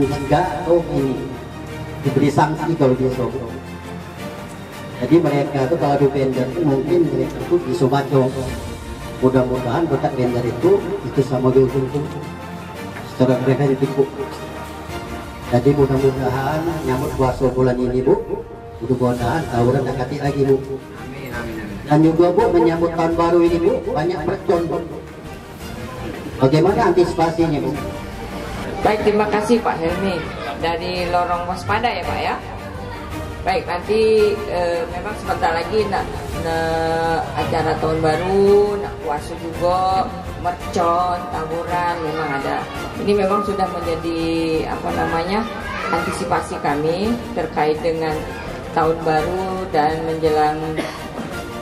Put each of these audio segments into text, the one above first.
mencegah atau ini diberi sanksi kalau besok. Jadi mereka itu kalau di vendor itu mungkin mereka itu bisa macam. Mudah-mudahan berkat vendor itu sama ujung secara mereka ditipu. Jadi mudah-mudahan nyambut puasa bulan ini Bu, mudah-mudahan tawuran dekati lagi Bu. Amin, amin, amin. Dan juga Bu menyambut tahun baru ini Bu, banyak mercon Bu. Bagaimana antisipasinya Bu? Baik, terima kasih Pak Helmi dari Lorong Waspada ya Pak ya. Baik, nanti memang sebentar lagi nak acara tahun baru, nak puasa juga, mercon, tawuran memang ada. Ini memang sudah menjadi antisipasi kami terkait dengan tahun baru dan menjelang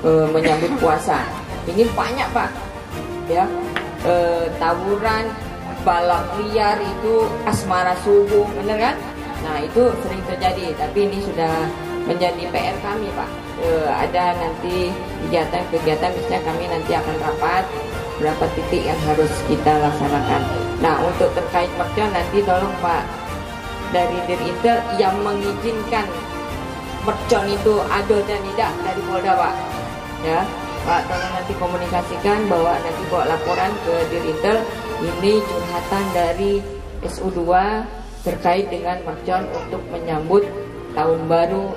menyambut puasa. Ini banyak Pak, ya tawuran, balap liar itu asmara subuh, bener kan? Nah itu sering terjadi, tapi ini sudah menjadi PR kami Pak. Ada nanti kegiatan misalnya kami nanti akan rapat berapa titik yang harus kita laksanakan. Nah untuk terkait mercon nanti tolong Pak dari Dirintel yang mengizinkan mercon itu ada dan tidak dari Polda Pak. Ya Pak, tolong nanti komunikasikan bahwa nanti bawa laporan ke Dirintel ini curhatan dari SU2 terkait dengan mercon untuk menyambut tahun baru